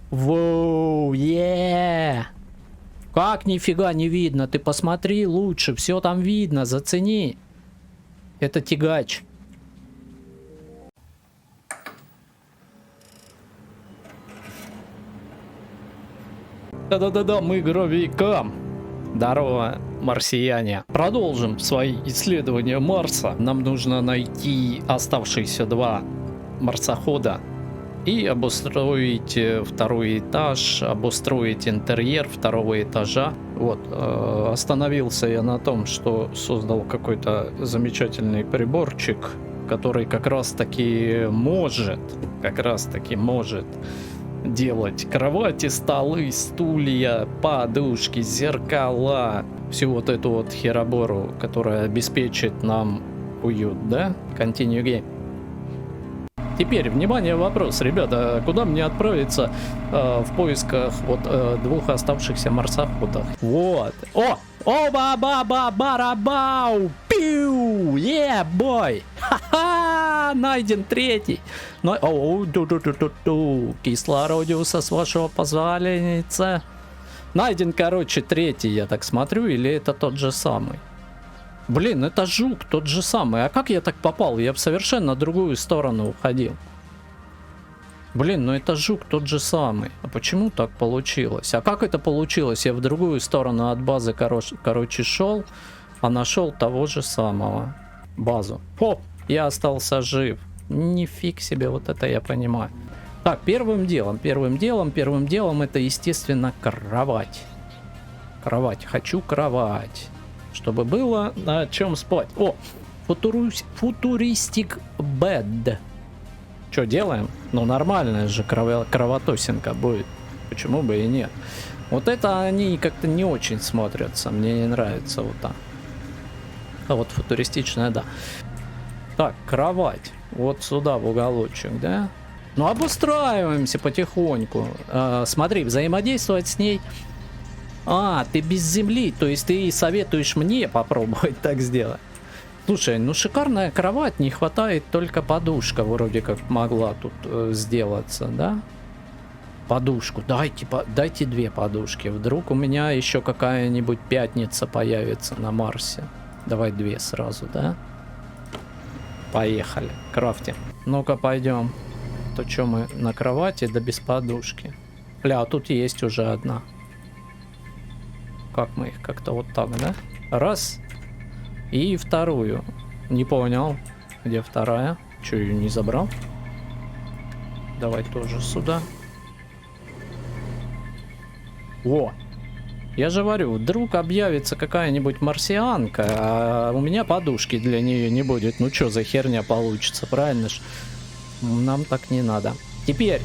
Воу, Как нифига не видно? Ты посмотри лучше, все там видно, зацени. Это тягач. Да-да-да-да, мы гравикам. Здорово, марсиане. Продолжим свои исследования Марса. Нам нужно найти оставшиеся 2 марсохода и обустроить второй этаж, обустроить интерьер 2-го этажа. Вот, остановился я на том, что создал какой-то замечательный приборчик, который как раз таки может делать кровати, столы, стулья, подушки, зеркала, всю вот эту вот херобору, которая обеспечит нам уют, да? Continue game. Теперь, внимание, вопрос, ребята, куда мне отправиться в поисках вот 2 оставшихся марсоходов? Вот. Ба-ба-ба-барабау! Пиу! Бой! Ха-ха! Найден 3-й. Кислородиуса, с вашего позволения. Найден, короче, 3-й, я так смотрю, или это тот же самый? Блин, это жук тот же самый. А как я так попал? Я в совершенно другую сторону уходил. Блин, ну это жук тот же самый. А почему так получилось? А как это получилось? Я в другую сторону от базы, короче, шел, а нашел того же самого. Базу. Хоп! Я остался жив. Нифиг себе, вот это я понимаю. Так, первым делом, это, естественно, кровать. Хочу кровать. Чтобы было на чем спать. О, футуристик бед. Что делаем? Ну, нормальная же кровотосинка будет. Почему бы и нет? Вот это они как-то не очень смотрятся. Мне не нравится вот так. А вот футуристичная, да. Так, кровать. Вот сюда, в уголочек, да? Ну, обустраиваемся потихоньку. Смотри, взаимодействовать с ней... ты без земли, то есть ты советуешь мне попробовать так сделать. Слушай, ну шикарная кровать, не хватает только подушка, вроде как могла тут сделаться, да? Подушку, дайте 2 подушки, вдруг у меня еще какая-нибудь пятница появится на Марсе. Давай 2 сразу, да? Поехали, крафтим. Ну-ка, пойдем. То что мы на кровати, да без подушки. Бля, а тут есть уже одна. Как мы их как-то вот так, да? Раз. И вторую. Не понял. Где вторая? Че, ее не забрал? Давай тоже сюда. Во. Я же говорю, вдруг объявится какая-нибудь марсианка, а у меня подушки для нее не будет. Ну что за херня получится, правильно ж? Нам так не надо. Теперь,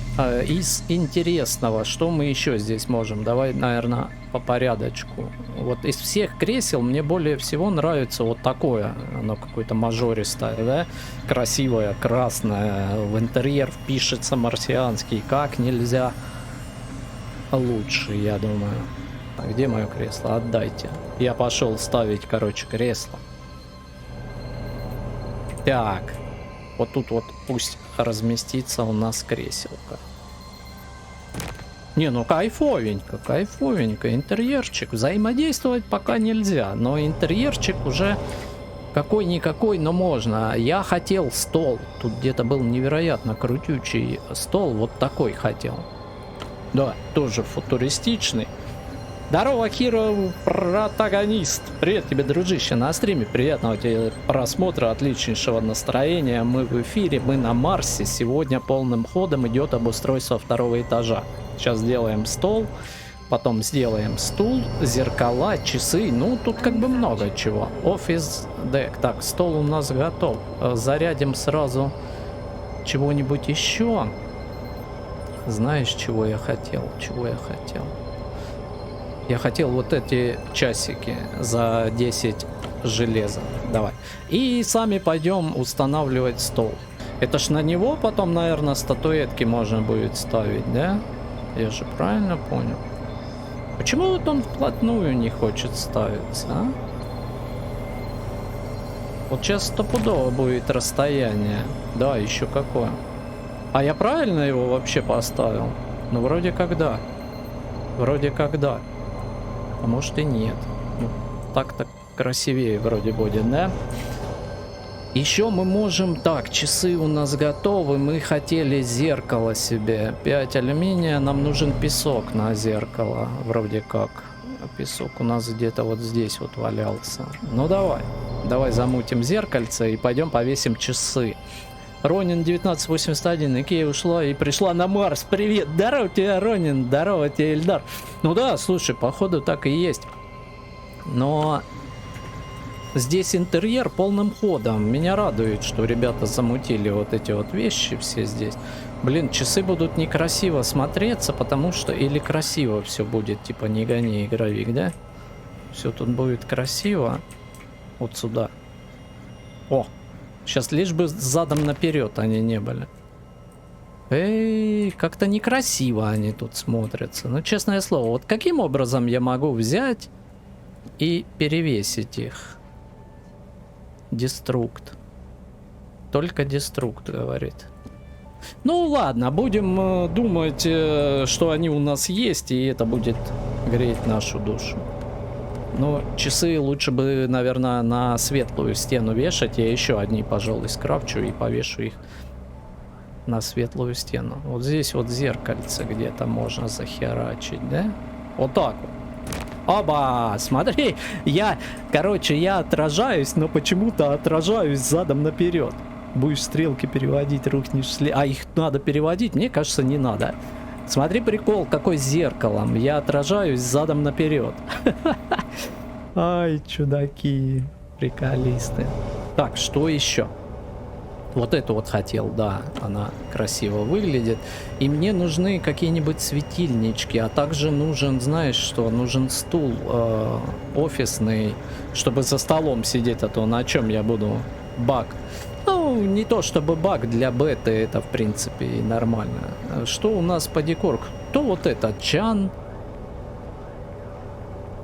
из интересного, что мы еще здесь можем? Давай, наверное, по порядочку. Вот из всех кресел мне более всего нравится вот такое. Оно какое-то мажористое, да? Красивое, красное. В интерьер впишется марсианский. Как нельзя лучше, я думаю. А где мое кресло? Отдайте. Я пошел ставить, короче, кресло. Так. Вот тут вот пусть разместится у нас креселка. Не, ну кайфовенько, интерьерчик. Взаимодействовать пока нельзя, но интерьерчик уже какой-никакой, но можно. Я хотел стол. Тут где-то был невероятно крутючий стол, вот такой хотел. Да, тоже футуристичный. Здорово, Хиро, протагонист. Привет тебе, дружище, на стриме. Приятного тебе просмотра, отличнейшего настроения. Мы в эфире, мы на Марсе. Сегодня полным ходом идет обустройство 2-го этажа. Сейчас сделаем стол, потом сделаем стул, зеркала, часы. Ну, тут как бы много чего. Офис дек. Так, стол у нас готов. Зарядим сразу чего-нибудь еще. Знаешь, чего я хотел? Я хотел вот эти часики за 10 железа. Давай. И сами пойдем устанавливать стол. Это ж на него потом, наверное, статуэтки можно будет ставить, да? Я же правильно понял? Почему вот он вплотную не хочет ставиться, а? Вот сейчас стопудово будет расстояние. Да, еще какое. А я правильно его вообще поставил? Ну, вроде как да. Вроде как да. А может и нет. Ну, так-то красивее вроде будет, да? Еще мы можем... Так, часы у нас готовы. Мы хотели зеркало себе. 5 алюминия. Нам нужен песок на зеркало. Вроде как. Песок у нас где-то вот здесь вот валялся. Ну давай. Давай замутим зеркальце и пойдем повесим часы. Ронин 1981. Икея ушла и пришла на Марс. Привет. Здорово тебе, Ронин. Здорово тебе, Эльдар. Ну да, слушай, походу так и есть. Но... Здесь интерьер полным ходом. Меня радует, что ребята замутили вот эти вот вещи все здесь. Блин, часы будут некрасиво смотреться, потому что... Или красиво все будет, типа не гони игровик, да? Все тут будет красиво. Вот сюда. О! Сейчас лишь бы задом наперед они не были. Эй, как-то некрасиво они тут смотрятся. Ну, честное слово, вот каким образом я могу взять и перевесить их? Деструкт. Только деструкт, говорит. Ну ладно, будем думать, что они у нас есть, и это будет греть нашу душу. Но часы лучше бы, наверное, на светлую стену вешать. Я еще одни, пожалуй, скрафчу и повешу их на светлую стену. Вот здесь вот зеркальце где-то можно захерачить, да? Вот так вот. Оба, смотри, я отражаюсь, но почему-то отражаюсь задом наперед. Будешь стрелки переводить, рухнешь вслед. А их надо переводить? Мне кажется, не надо. Смотри, прикол, какой с зеркалом. Я отражаюсь задом наперед. Ай, чудаки, приколисты. Так, что еще? Вот эту вот хотел, да, она красиво выглядит. И мне нужны какие-нибудь светильнички, а также нужен, знаешь что, нужен стул офисный, чтобы за столом сидеть, а то на чем я буду баг. Ну, не то чтобы баг, для беты это в принципе и нормально. Что у нас по декору? Кто вот это?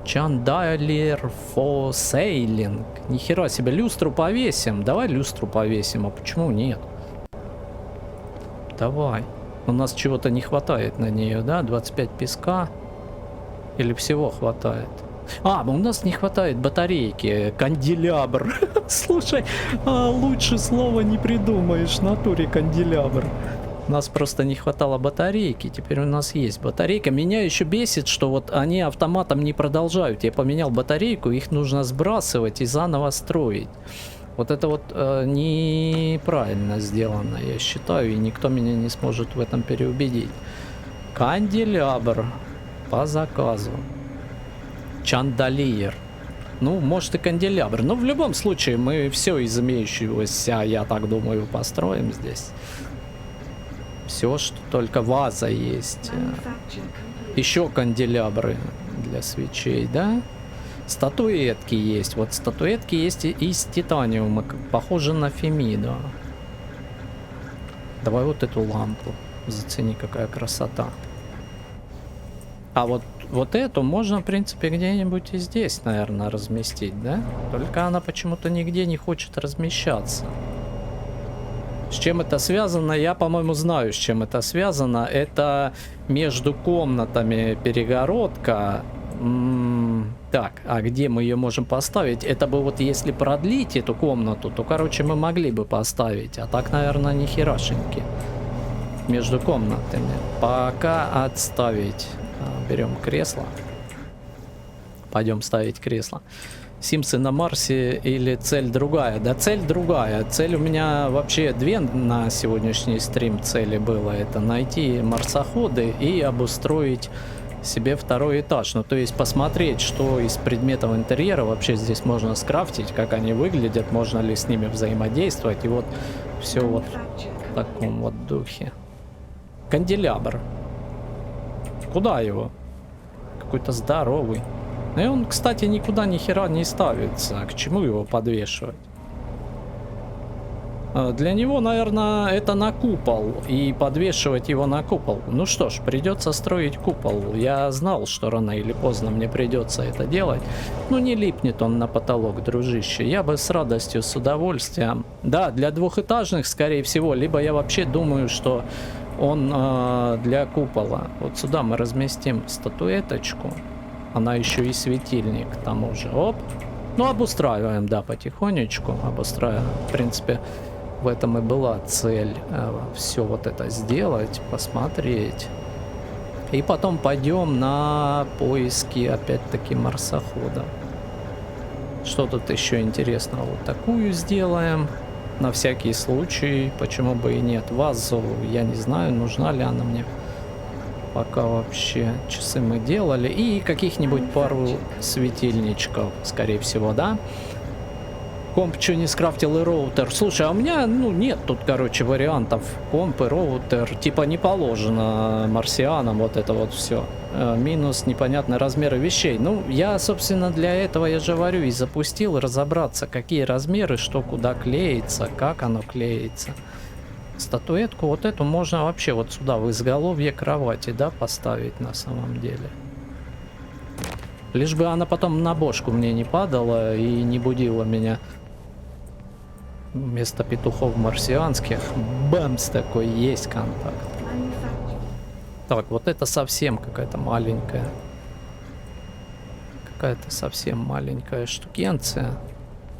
Chandelier for Sailing. Нихера себе, люстру повесим. Давай люстру повесим, а почему нет? Давай. У нас чего-то не хватает на нее, да? 25 песка. Или всего хватает? А, у нас не хватает батарейки. Канделябр. Слушай, лучше слова не придумаешь. В натуре канделябр. У нас просто не хватало батарейки. Теперь у нас есть батарейка. Меня еще бесит, что вот они автоматом не продолжают. Я поменял батарейку, их нужно сбрасывать и заново строить. Вот это вот неправильно сделано, я считаю, и никто меня не сможет в этом переубедить. Канделябр по заказу. Чандалиер. Ну, может и канделябр. Но в любом случае мы все из имеющегося, я так думаю, построим здесь. Все, что только ваза есть. Еще канделябры для свечей, да? Статуэтки есть. Вот статуэтки есть из титаниума. Похоже на Фемиду. Давай вот эту лампу. Зацени, какая красота. А вот эту можно, в принципе, где-нибудь и здесь, наверное, разместить, да? Только она почему-то нигде не хочет размещаться. С чем это связано? Я, по-моему, знаю, с чем это связано. Это между комнатами перегородка. Так, а где мы ее можем поставить? Это бы вот если продлить эту комнату, то, короче, мы могли бы поставить. А так, наверное, ни херашеньки. Между комнатами. Пока отставить. Берем кресло. Пойдем ставить кресло. Симсы на Марсе или цель другая? Да цель другая. Цель у меня вообще две на сегодняшний стрим цели было. Это найти марсоходы и обустроить себе второй этаж. Ну то есть посмотреть, что из предметов интерьера вообще здесь можно скрафтить, как они выглядят, можно ли с ними взаимодействовать. И вот все вот в таком вот духе. Канделябр. Куда его? Какой-то здоровый. И он, кстати, никуда ни хера не ставится. К чему его подвешивать? Для него, наверное, это на купол. И подвешивать его на купол. Ну что ж, придется строить купол. Я знал, что рано или поздно мне придется это делать. Ну не липнет он на потолок, дружище. Я бы с радостью, с удовольствием. Да, для двухэтажных, скорее всего. Либо я вообще думаю, что он для купола. Вот сюда мы разместим статуэточку. Она еще и светильник к тому же. Оп. Ну, обустраиваем, да, потихонечку. Обустраиваем. В принципе, в этом и была цель. Все вот это сделать, посмотреть. И потом пойдем на поиски, опять-таки, марсохода. Что тут еще интересного? Вот такую сделаем. На всякий случай. Почему бы и нет. Вазу, я не знаю, нужна ли она мне. Пока вообще часы мы делали. И каких-нибудь пару светильничков, скорее всего, да? Комп что не скрафтил и роутер. Слушай, а у меня, ну, нет тут, короче, вариантов. Комп и роутер. Типа не положено марсианам вот это вот все. Минус непонятные размеры вещей. Ну, я, собственно, для этого, я же говорю, и запустил разобраться, какие размеры, что куда клеится, как оно клеится. Статуэтку вот эту можно вообще вот сюда, в изголовье кровати, да, поставить на самом деле. Лишь бы она потом на бошку мне не падала и не будила меня. Вместо петухов марсианских. Бамс, такой есть контакт. Так, вот это совсем какая-то маленькая. Какая-то совсем маленькая штукенция.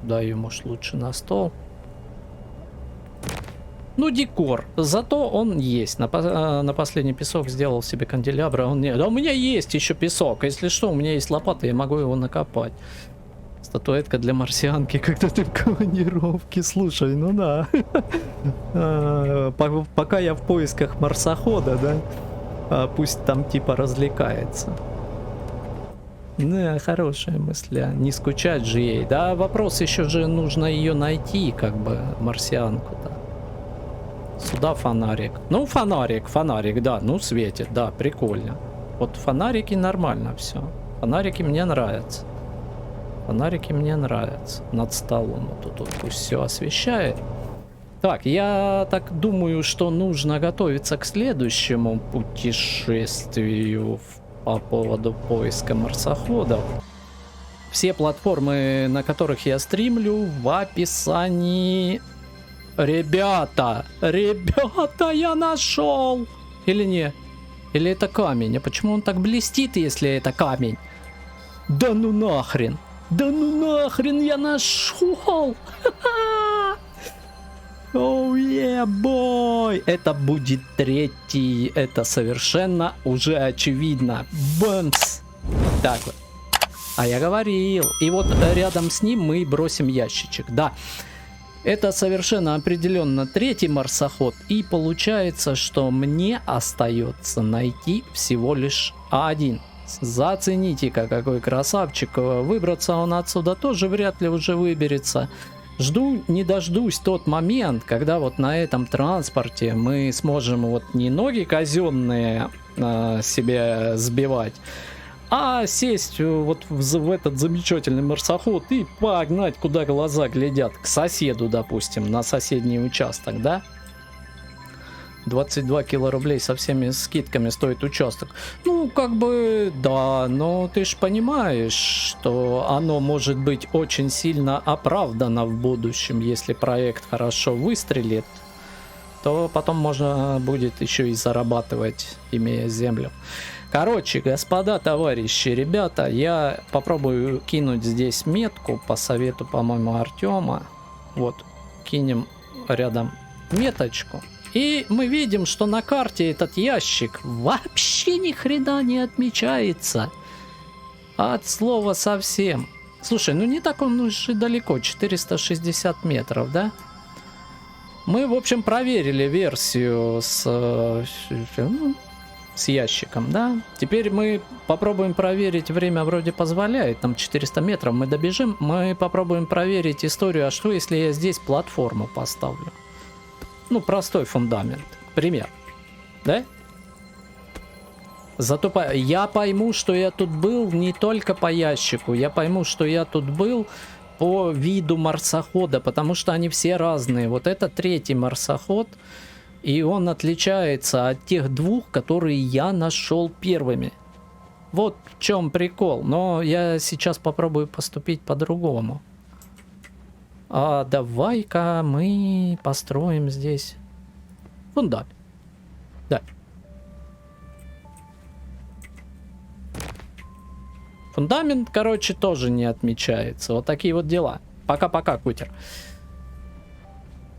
Да, ее, может, лучше на стол. Ну, декор. Зато он есть. На последний песок сделал себе канделябр, а он нет. Да у меня есть еще песок. Если что, у меня есть лопата, я могу его накопать. Статуэтка для марсианки, когда ты в командировке. Слушай, ну да. Пока я в поисках марсохода, да, пусть там типа развлекается. Да, хорошая мысль. Не скучать же ей. Да, вопрос еще же, нужно ее найти, как бы, марсианку-то. Сюда фонарик. Ну, фонарик, да, ну, светит, да, прикольно. Вот фонарики нормально все. Фонарики мне нравятся. Фонарики мне нравятся. Над столом вот тут вот пусть все освещает. Так, я так думаю, что нужно готовиться к следующему путешествию по поводу поиска марсоходов. Все платформы, на которых я стримлю, в описании. Ребята, я нашел! Или не? Или это камень? А почему он так блестит, если это камень? Да ну нахрен! Да ну нахрен, я нашел! Оу, бой! Это будет третий. Это совершенно уже очевидно. Бэмс! Так вот. А я говорил. И вот рядом с ним мы бросим ящичек. Да. Это совершенно определенно третий марсоход. И получается, что мне остается найти всего лишь один. Зацените-ка, какой красавчик. Выбраться он отсюда тоже вряд ли уже выберется. Жду не дождусь тот момент, когда вот на этом транспорте мы сможем вот не ноги казенные себе сбивать, а сесть вот в этот замечательный марсоход и погнать, куда глаза глядят. К соседу, допустим, на соседний участок, да? 22 килорублей со всеми скидками стоит участок. Ну, как бы, да, но ты ж понимаешь, что оно может быть очень сильно оправдано в будущем. Если проект хорошо выстрелит, то потом можно будет еще и зарабатывать, имея землю. Короче, господа, товарищи, ребята, я попробую кинуть здесь метку по совету, по-моему, Артема. Вот, кинем рядом меточку. И мы видим, что на карте этот ящик вообще ни хрена не отмечается. От слова совсем. Слушай, ну не так он уж и далеко, 460 метров, да? Мы, в общем, проверили версию с ящиком, да? Теперь мы попробуем проверить, время вроде позволяет, там 400 метров мы добежим. Мы попробуем проверить историю, а что если я здесь платформу поставлю? Ну, простой фундамент, пример, да? Зато я пойму, что я тут был не только по ящику, я пойму, что я тут был по виду марсохода, потому что они все разные. Вот это третий марсоход, и он отличается от тех двух, которые я нашел первыми. Вот в чем прикол, но я сейчас попробую поступить по-другому. А давай-ка мы построим здесь фундамент. Да, Фундамент, короче, тоже не отмечается. Вот такие вот дела. Пока-пока, кутер.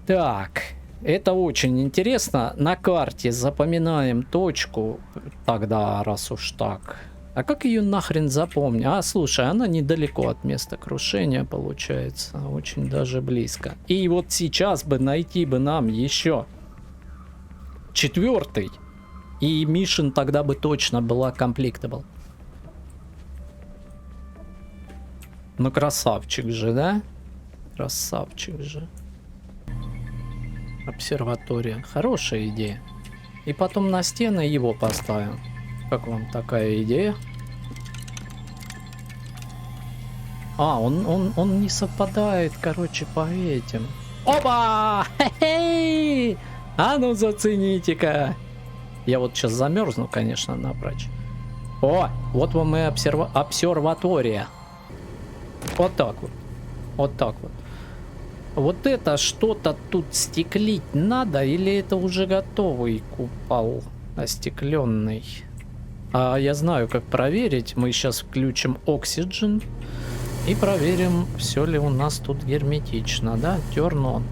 Так, это очень интересно. На карте запоминаем точку. Тогда, раз уж так. А как ее нахрен запомнить? А, слушай, она недалеко от места крушения получается. Очень даже близко. И вот сейчас бы найти бы нам еще 4-й. И миссион тогда бы точно была комплектабл. Ну, красавчик же, да? Красавчик же. Обсерватория. Хорошая идея. И потом на стены его поставим. Как вам такая идея? А, он не совпадает, короче, по этим. Опа! Хе-хей! А ну зацените-ка! Я вот сейчас замерзну, конечно, напрочь. О, вот вам и обсерватория. Вот так вот. Вот так вот. Вот это что-то тут стеклить надо, или это уже готовый купол остекленный? А я знаю, как проверить. Мы сейчас включим Oxygen и проверим, все ли у нас тут герметично, да? Turn on.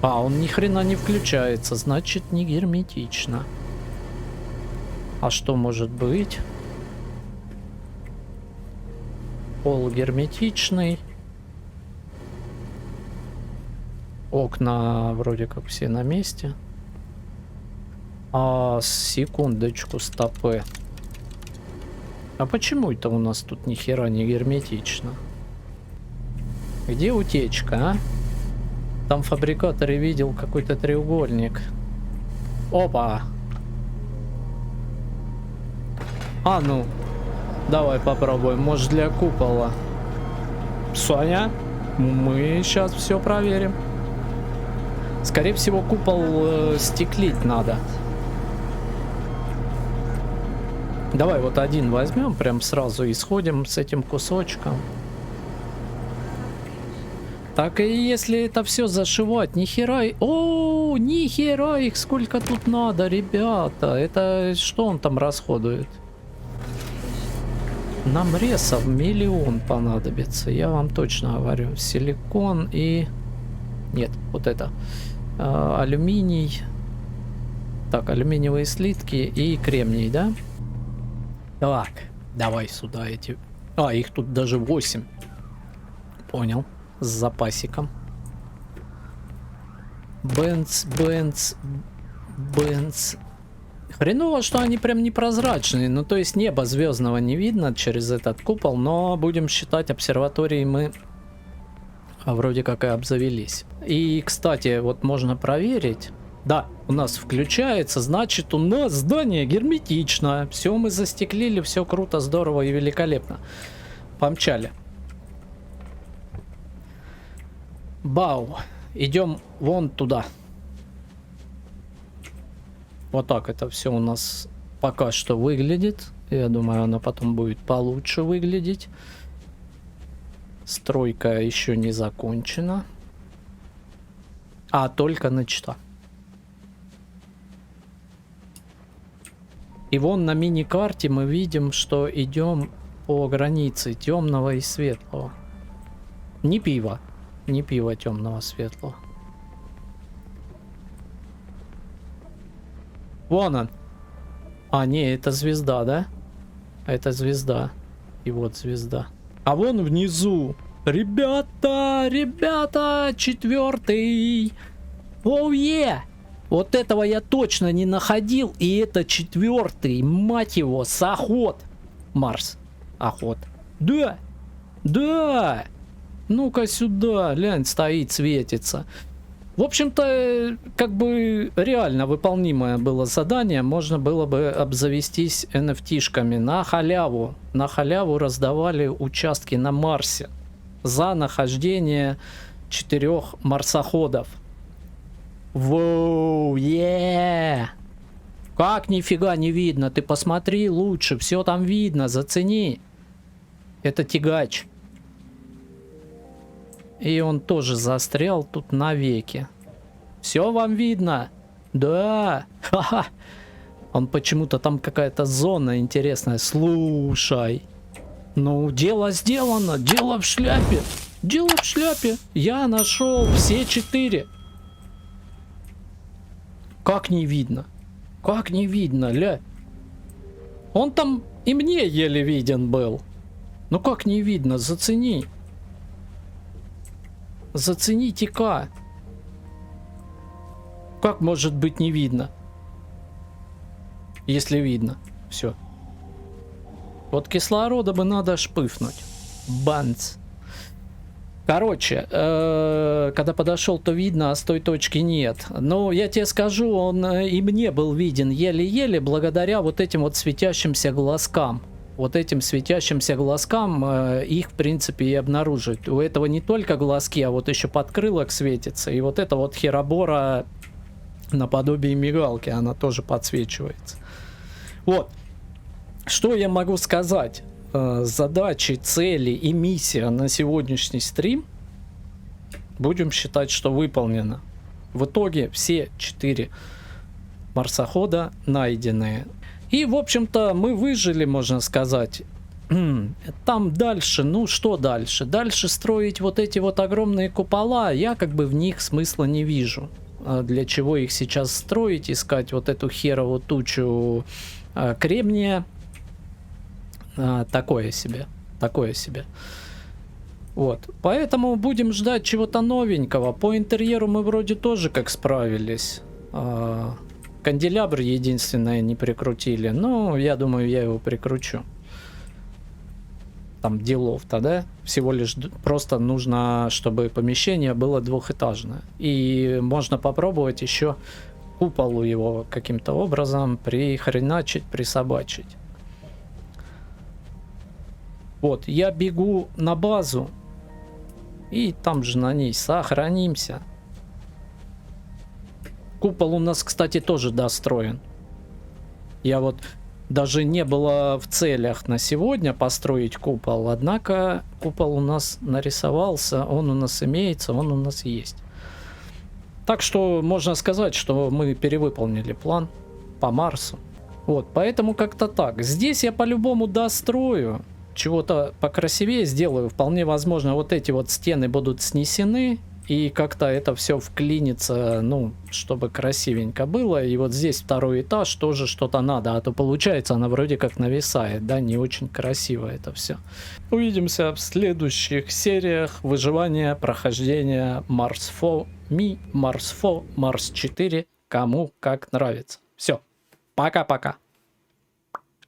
А, он ни хрена не включается, значит не герметично. А что может быть? Пол герметичный. Окна вроде как все на месте. А, секундочку, стопы. А почему это у нас тут ни хера не герметично? Где утечка, а? Там в фабрикаторе видел какой-то треугольник. Опа! А ну, давай попробуем. Может, для купола. Соня, мы сейчас все проверим. Скорее всего, купол стеклить надо. Давай вот один возьмем, прям сразу и сходим с этим кусочком. Так и если это все зашивать, нихера... О, нихера их сколько тут надо, ребята. Это что он там расходует? Нам ресов 1 миллион понадобится, я вам точно говорю. Силикон и... Нет, вот это. Алюминий. Так, алюминиевые слитки и кремний, да? Так, давай сюда эти... А, их тут даже 8. Понял. С запасиком. Бенц. Хреново, что они прям непрозрачные. Ну, то есть неба звездного не видно через этот купол, но будем считать, обсерватории мы вроде как и обзавелись. И, кстати, вот можно проверить. Да, у нас включается, значит, у нас здание герметично. Все мы застеклили, все круто, здорово и великолепно. Помчали. Бау. Идем вон туда. Вот так это все у нас пока что выглядит. Я думаю, она потом будет получше выглядеть. Стройка еще не закончена. А только начата. И вон на мини-карте мы видим, что идем по границе темного и светлого. Не пиво. Не пиво темного светлого. Вон он. А, не, это звезда, да? Это звезда. И вот звезда. А вон внизу. Ребята, 4-й. Оу, е! Вот этого я точно не находил. И это 4-й, мать его, соход. Марс. Охот. Да. Да. Ну-ка сюда. Глянь, стоит, светится. В общем-то, как бы реально выполнимое было задание. Можно было бы обзавестись NFT-шками на халяву. На халяву раздавали участки на Марсе за нахождение 4 марсоходов. Воу, е! Как нифига не видно? Ты посмотри лучше, все там видно, зацени. Это тягач. И он тоже застрял тут навеки. Все вам видно? Да. Ха-ха. Он почему-то там какая-то зона интересная. Слушай. Ну, дело сделано. Дело в шляпе. Дело в шляпе. Я нашел все 4. Как не видно? Как не видно, ля? Он там и мне еле виден был. Ну как не видно? Зацени. Зацените-ка. Как может быть не видно? Если видно. Все. Вот кислорода бы надо шпыфнуть. Банц. Короче, когда подошел, то видно, а с той точки нет. Но я тебе скажу, он и мне был виден еле-еле благодаря вот этим вот светящимся глазкам. Вот этим светящимся глазкам их, в принципе, и обнаружить. У этого не только глазки, а вот еще подкрылок светится. И вот эта вот херобора наподобие мигалки, она тоже подсвечивается. Вот. Что я могу сказать? Задачи, цели и миссия на сегодняшний стрим будем считать, что выполнена. В итоге все 4 марсохода найденные. И, в общем-то, мы выжили, можно сказать. Там дальше, ну что дальше? Дальше строить вот эти вот огромные купола, я как бы в них смысла не вижу. Для чего их сейчас строить, искать вот эту херову тучу кремния. Такое себе. Такое себе. Вот. Поэтому будем ждать чего-то новенького. По интерьеру мы вроде тоже как справились. Канделябр единственное не прикрутили. Но я думаю, я его прикручу. Там делов-то, да? Всего лишь просто нужно, чтобы помещение было двухэтажное. И можно попробовать еще куполу его каким-то образом прихреначить, присобачить. Вот, я бегу на базу. И там же на ней сохранимся. Купол у нас, кстати, тоже достроен. Я вот даже не было в целях на сегодня построить купол. Однако купол у нас нарисовался. Он у нас имеется, он у нас есть. Так что можно сказать, что мы перевыполнили план по Марсу. Вот, поэтому как-то так. Здесь я по-любому дострою. Чего-то покрасивее сделаю. Вполне возможно, вот эти вот стены будут снесены. И как-то это все вклинится, ну, чтобы красивенько было. И вот здесь второй этаж тоже что-то надо. А то получается, она вроде как нависает, да, не очень красиво это все. Увидимся в следующих сериях выживания, прохождения Mars 4, Mars 4, кому как нравится. Все, пока-пока.